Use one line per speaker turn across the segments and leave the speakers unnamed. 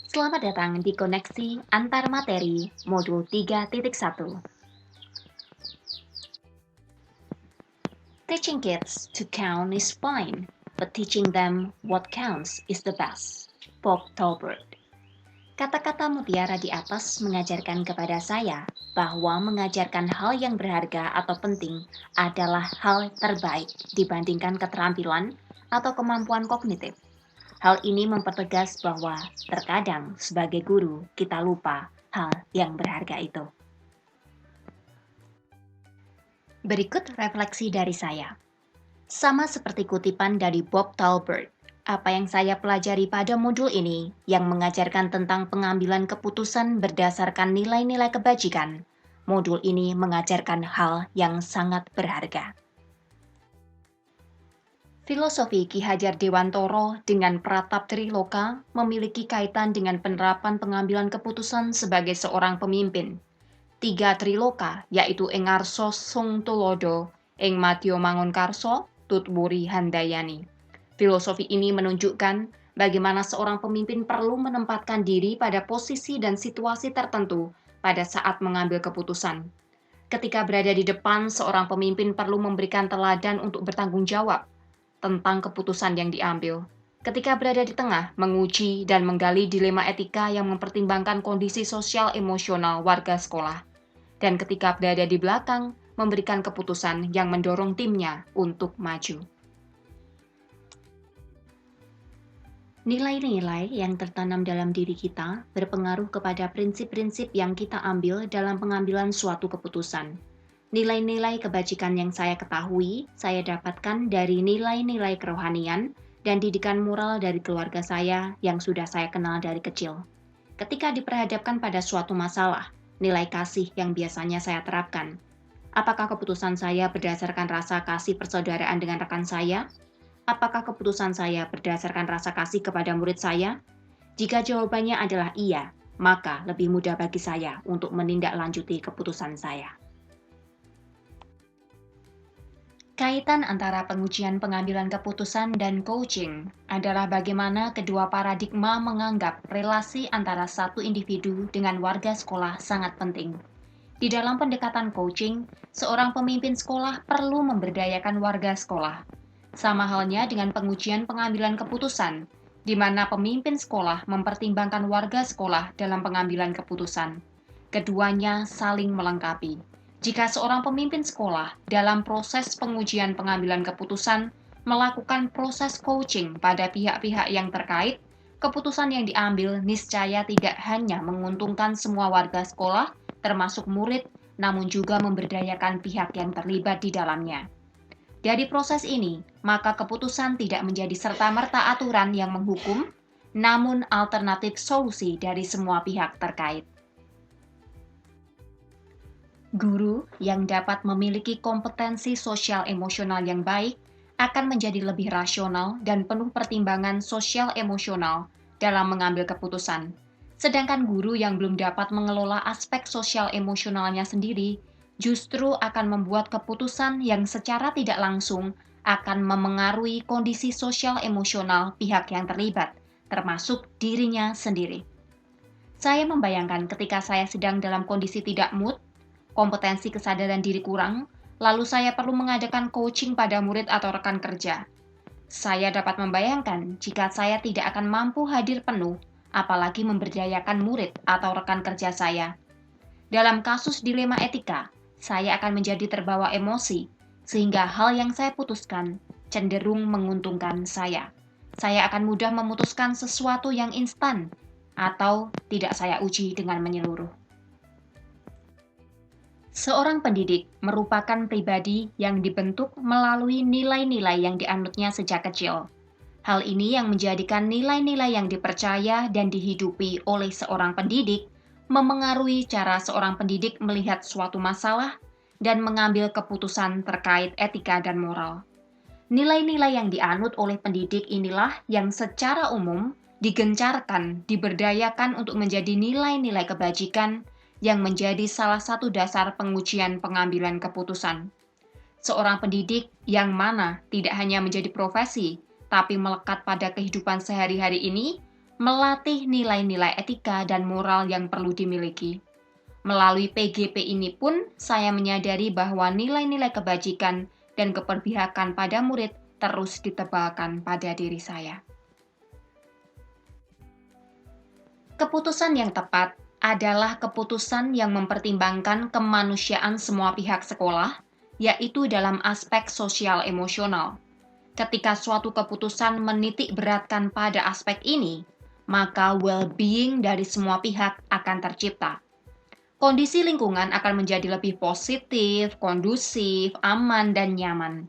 Selamat datang di Koneksi Antar Materi Modul 3.1. Teaching kids to count is fine, but teaching them what counts is the best. Bob Tolbert. Kata-kata mutiara di atas mengajarkan kepada saya bahwa mengajarkan hal yang berharga atau penting adalah hal terbaik dibandingkan keterampilan atau kemampuan kognitif. Hal ini mempertegas bahwa terkadang sebagai guru kita lupa hal yang berharga itu. Berikut refleksi dari saya. Sama seperti kutipan dari Bob Tolbert, apa yang saya pelajari pada modul ini yang mengajarkan tentang pengambilan keputusan berdasarkan nilai-nilai kebajikan, modul ini mengajarkan hal yang sangat berharga. Filosofi Ki Hajar Dewantoro dengan Pratap Triloka memiliki kaitan dengan penerapan pengambilan keputusan sebagai seorang pemimpin. 3 Triloka, yaitu ing ngarsa Sung Tulodo, ing Madya Mangunkarsa, Tutwuri Handayani. Filosofi ini menunjukkan bagaimana seorang pemimpin perlu menempatkan diri pada posisi dan situasi tertentu pada saat mengambil keputusan. Ketika berada di depan, seorang pemimpin perlu memberikan teladan untuk bertanggung jawab tentang keputusan yang diambil. Ketika berada di tengah, menguji dan menggali dilema etika yang mempertimbangkan kondisi sosial emosional warga sekolah. Dan ketika berada di belakang, memberikan keputusan yang mendorong timnya untuk maju. Nilai-nilai yang tertanam dalam diri kita berpengaruh kepada prinsip-prinsip yang kita ambil dalam pengambilan suatu keputusan. Nilai-nilai kebajikan yang saya ketahui, saya dapatkan dari nilai-nilai kerohanian dan didikan moral dari keluarga saya yang sudah saya kenal dari kecil. Ketika diperhadapkan pada suatu masalah, nilai kasih yang biasanya saya terapkan. Apakah keputusan saya berdasarkan rasa kasih persaudaraan dengan rekan saya? Apakah keputusan saya berdasarkan rasa kasih kepada murid saya? Jika jawabannya adalah iya, maka lebih mudah bagi saya untuk menindaklanjuti keputusan saya. Kaitan antara pengujian pengambilan keputusan dan coaching adalah bagaimana kedua paradigma menganggap relasi antara satu individu dengan warga sekolah sangat penting. Di dalam pendekatan coaching, seorang pemimpin sekolah perlu memberdayakan warga sekolah. Sama halnya dengan pengujian pengambilan keputusan, di mana pemimpin sekolah mempertimbangkan warga sekolah dalam pengambilan keputusan. Keduanya saling melengkapi. Jika seorang pemimpin sekolah dalam proses pengujian pengambilan keputusan melakukan proses coaching pada pihak-pihak yang terkait, keputusan yang diambil niscaya tidak hanya menguntungkan semua warga sekolah, termasuk murid, namun juga memberdayakan pihak yang terlibat di dalamnya. Dari proses ini, maka keputusan tidak menjadi serta-merta aturan yang menghukum, namun alternatif solusi dari semua pihak terkait. Guru yang dapat memiliki kompetensi sosial emosional yang baik akan menjadi lebih rasional dan penuh pertimbangan sosial emosional dalam mengambil keputusan. Sedangkan guru yang belum dapat mengelola aspek sosial emosionalnya sendiri justru akan membuat keputusan yang secara tidak langsung akan memengaruhi kondisi sosial emosional pihak yang terlibat, termasuk dirinya sendiri. Saya membayangkan ketika saya sedang dalam kondisi tidak mood, kompetensi kesadaran diri kurang, lalu saya perlu mengadakan coaching pada murid atau rekan kerja. Saya dapat membayangkan jika saya tidak akan mampu hadir penuh, apalagi memberdayakan murid atau rekan kerja saya. Dalam kasus dilema etika, saya akan menjadi terbawa emosi, sehingga hal yang saya putuskan cenderung menguntungkan saya. Saya akan mudah memutuskan sesuatu yang instan, atau tidak saya uji dengan menyeluruh. Seorang pendidik merupakan pribadi yang dibentuk melalui nilai-nilai yang dianutnya sejak kecil. Hal ini yang menjadikan nilai-nilai yang dipercaya dan dihidupi oleh seorang pendidik memengaruhi cara seorang pendidik melihat suatu masalah dan mengambil keputusan terkait etika dan moral. Nilai-nilai yang dianut oleh pendidik inilah yang secara umum digencarkan, diberdayakan untuk menjadi nilai-nilai kebajikan yang menjadi salah satu dasar pengujian pengambilan keputusan. Seorang pendidik yang mana tidak hanya menjadi profesi, tapi melekat pada kehidupan sehari-hari ini, melatih nilai-nilai etika dan moral yang perlu dimiliki. Melalui PGP ini pun, saya menyadari bahwa nilai-nilai kebajikan dan keberpihakan pada murid terus ditebalkan pada diri saya. Keputusan yang tepat adalah keputusan yang mempertimbangkan kemanusiaan semua pihak sekolah, yaitu dalam aspek sosial emosional. Ketika suatu keputusan menitik beratkan pada aspek ini, maka well-being dari semua pihak akan tercipta. Kondisi lingkungan akan menjadi lebih positif, kondusif, aman, dan nyaman.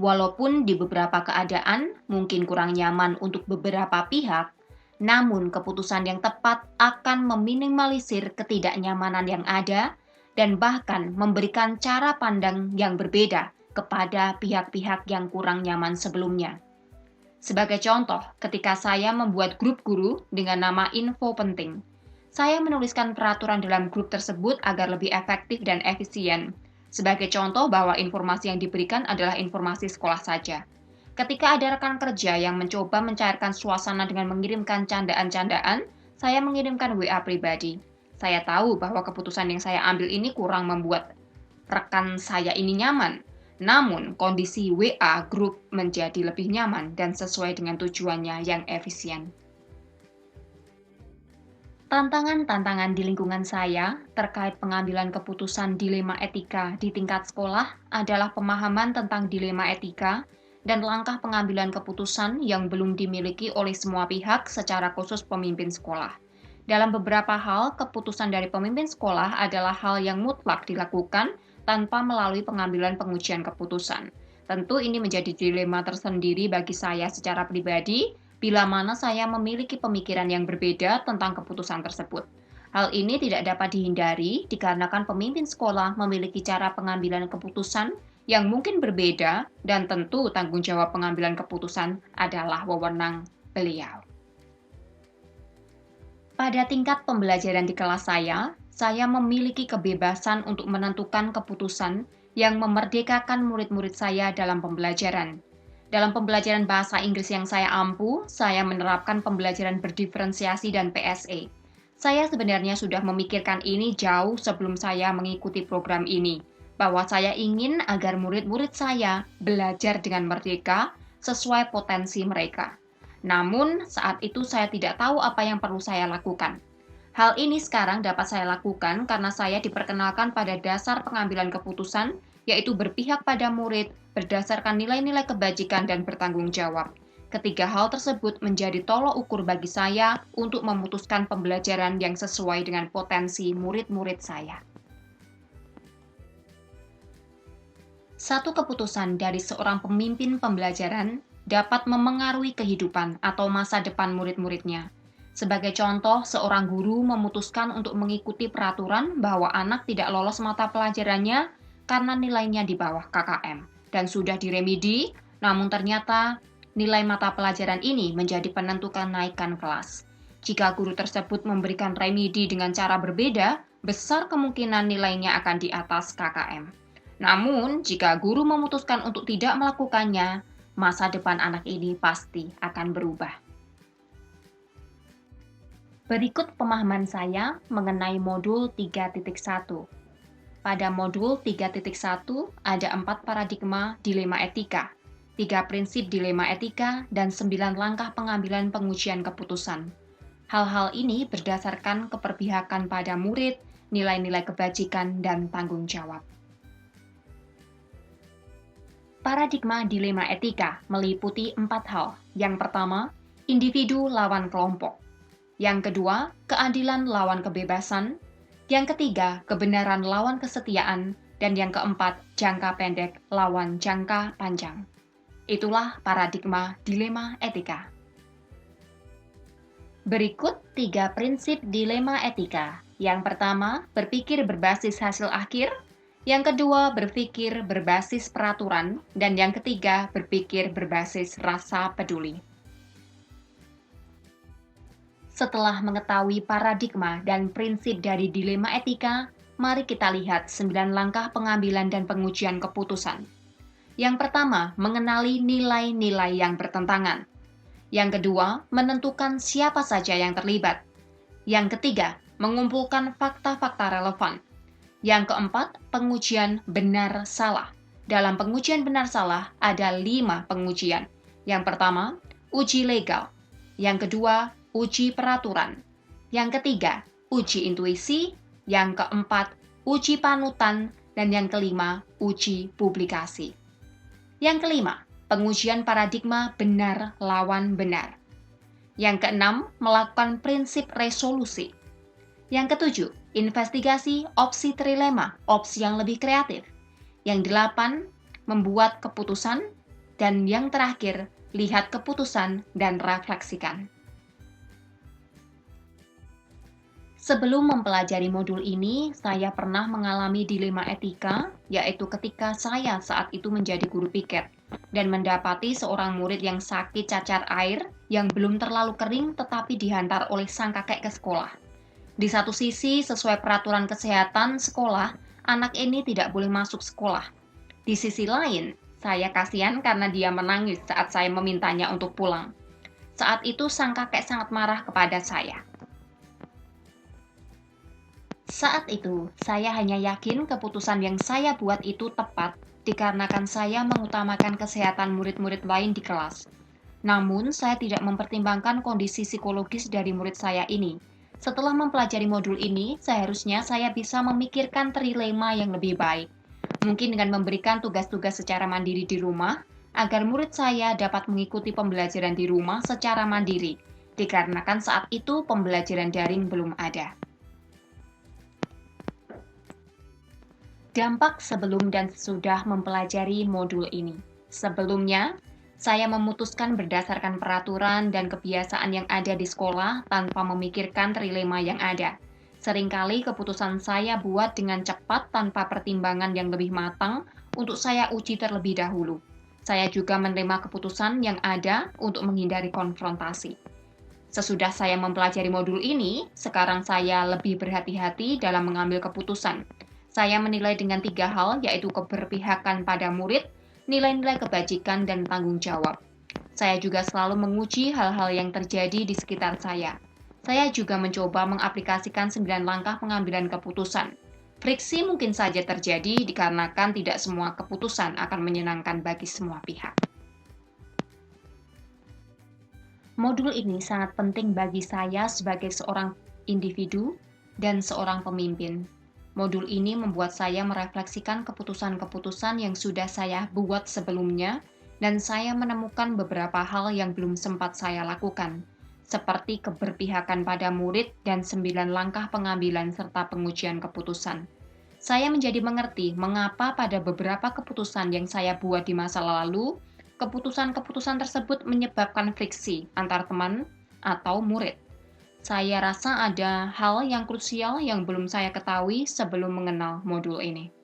Walaupun di beberapa keadaan mungkin kurang nyaman untuk beberapa pihak, namun keputusan yang tepat akan meminimalisir ketidaknyamanan yang ada dan bahkan memberikan cara pandang yang berbeda kepada pihak-pihak yang kurang nyaman sebelumnya. Sebagai contoh, ketika saya membuat grup guru dengan nama Info Penting, saya menuliskan peraturan dalam grup tersebut agar lebih efektif dan efisien. Sebagai contoh bahwa informasi yang diberikan adalah informasi sekolah saja. Ketika ada rekan kerja yang mencoba mencairkan suasana dengan mengirimkan candaan-candaan, saya mengirimkan WA pribadi. Saya tahu bahwa keputusan yang saya ambil ini kurang membuat rekan saya ini nyaman. Namun, kondisi WA grup menjadi lebih nyaman dan sesuai dengan tujuannya yang efisien. Tantangan-tantangan di lingkungan saya terkait pengambilan keputusan dilema etika di tingkat sekolah adalah pemahaman tentang dilema etika dan langkah pengambilan keputusan yang belum dimiliki oleh semua pihak secara khusus pemimpin sekolah. Dalam beberapa hal, keputusan dari pemimpin sekolah adalah hal yang mutlak dilakukan tanpa melalui pengambilan pengujian keputusan. Tentu ini menjadi dilema tersendiri bagi saya secara pribadi, bila mana saya memiliki pemikiran yang berbeda tentang keputusan tersebut. Hal ini tidak dapat dihindari dikarenakan pemimpin sekolah memiliki cara pengambilan keputusan yang mungkin berbeda dan tentu tanggung jawab pengambilan keputusan adalah wewenang beliau. Pada tingkat pembelajaran di kelas saya memiliki kebebasan untuk menentukan keputusan yang memerdekakan murid-murid saya dalam pembelajaran. Dalam pembelajaran bahasa Inggris yang saya ampu, saya menerapkan pembelajaran berdiferensiasi dan PSE. Saya sebenarnya sudah memikirkan ini jauh sebelum saya mengikuti program ini, bahwa saya ingin agar murid-murid saya belajar dengan merdeka sesuai potensi mereka. Namun, saat itu saya tidak tahu apa yang perlu saya lakukan. Hal ini sekarang dapat saya lakukan karena saya diperkenalkan pada dasar pengambilan keputusan, yaitu berpihak pada murid berdasarkan nilai-nilai kebajikan dan bertanggung jawab. Ketiga hal tersebut menjadi tolok ukur bagi saya untuk memutuskan pembelajaran yang sesuai dengan potensi murid-murid saya. Satu keputusan dari seorang pemimpin pembelajaran dapat memengaruhi kehidupan atau masa depan murid-muridnya. Sebagai contoh, seorang guru memutuskan untuk mengikuti peraturan bahwa anak tidak lolos mata pelajarannya karena nilainya di bawah KKM dan sudah diremedi, namun ternyata nilai mata pelajaran ini menjadi penentu kenaikan kelas. Jika guru tersebut memberikan remedi dengan cara berbeda, besar kemungkinan nilainya akan di atas KKM. Namun, jika guru memutuskan untuk tidak melakukannya, masa depan anak ini pasti akan berubah. Berikut pemahaman saya mengenai modul 3.1. Pada modul 3.1 ada 4 paradigma dilema etika, 3 prinsip dilema etika, dan 9 langkah pengambilan pengujian keputusan. Hal-hal ini berdasarkan keberpihakan pada murid, nilai-nilai kebajikan, dan tanggung jawab. Paradigma dilema etika meliputi 4 hal. Yang pertama, individu lawan kelompok. Yang kedua, keadilan lawan kebebasan. Yang ketiga, kebenaran lawan kesetiaan. Dan yang keempat, jangka pendek lawan jangka panjang. Itulah paradigma dilema etika. Berikut 3 prinsip dilema etika. Yang pertama, berpikir berbasis hasil akhir. Yang kedua, berpikir berbasis peraturan. Dan yang ketiga, berpikir berbasis rasa peduli. Setelah mengetahui paradigma dan prinsip dari dilema etika, mari kita lihat 9 langkah pengambilan dan pengujian keputusan. Yang pertama, mengenali nilai-nilai yang bertentangan. Yang kedua, menentukan siapa saja yang terlibat. Yang ketiga, mengumpulkan fakta-fakta relevan. Yang keempat, pengujian benar-salah. Dalam pengujian benar-salah ada 5 pengujian. Yang pertama, uji legal. Yang kedua, uji peraturan. Yang ketiga, uji intuisi. Yang keempat, uji panutan. Dan yang kelima, uji publikasi. Yang kelima, pengujian paradigma benar lawan benar. Yang keenam, melakukan prinsip resolusi. Yang ketujuh, investigasi opsi trilema, opsi yang lebih kreatif. Yang delapan, membuat keputusan. Dan yang terakhir, lihat keputusan dan refleksikan. Sebelum mempelajari modul ini, saya pernah mengalami dilema etika, yaitu ketika saya saat itu menjadi guru piket dan mendapati seorang murid yang sakit cacar air yang belum terlalu kering tetapi dihantar oleh sang kakek ke sekolah. Di satu sisi, sesuai peraturan kesehatan sekolah, anak ini tidak boleh masuk sekolah. Di sisi lain, saya kasihan karena dia menangis saat saya memintanya untuk pulang. Saat itu sang kakek sangat marah kepada saya. Saat itu, saya hanya yakin keputusan yang saya buat itu tepat dikarenakan saya mengutamakan kesehatan murid-murid lain di kelas. Namun, saya tidak mempertimbangkan kondisi psikologis dari murid saya ini. Setelah mempelajari modul ini, seharusnya saya bisa memikirkan trilema yang lebih baik. Mungkin dengan memberikan tugas-tugas secara mandiri di rumah, agar murid saya dapat mengikuti pembelajaran di rumah secara mandiri, dikarenakan saat itu pembelajaran daring belum ada. Dampak sebelum dan sesudah mempelajari modul ini. Sebelumnya, saya memutuskan berdasarkan peraturan dan kebiasaan yang ada di sekolah tanpa memikirkan trilema yang ada. Seringkali keputusan saya buat dengan cepat tanpa pertimbangan yang lebih matang untuk saya uji terlebih dahulu. Saya juga menerima keputusan yang ada untuk menghindari konfrontasi. Sesudah saya mempelajari modul ini, sekarang saya lebih berhati-hati dalam mengambil keputusan. Saya menilai dengan 3 hal, yaitu keberpihakan pada murid, nilai-nilai kebajikan, dan tanggung jawab. Saya juga selalu menguji hal-hal yang terjadi di sekitar saya. Saya juga mencoba mengaplikasikan 9 langkah pengambilan keputusan. Friksi mungkin saja terjadi dikarenakan tidak semua keputusan akan menyenangkan bagi semua pihak. Modul ini sangat penting bagi saya sebagai seorang individu dan seorang pemimpin. Modul ini membuat saya merefleksikan keputusan-keputusan yang sudah saya buat sebelumnya, dan saya menemukan beberapa hal yang belum sempat saya lakukan, seperti keberpihakan pada murid dan 9 langkah pengambilan serta pengujian keputusan. Saya menjadi mengerti mengapa pada beberapa keputusan yang saya buat di masa lalu, keputusan-keputusan tersebut menyebabkan friksi antar teman atau murid. Saya rasa ada hal yang krusial yang belum saya ketahui sebelum mengenal modul ini.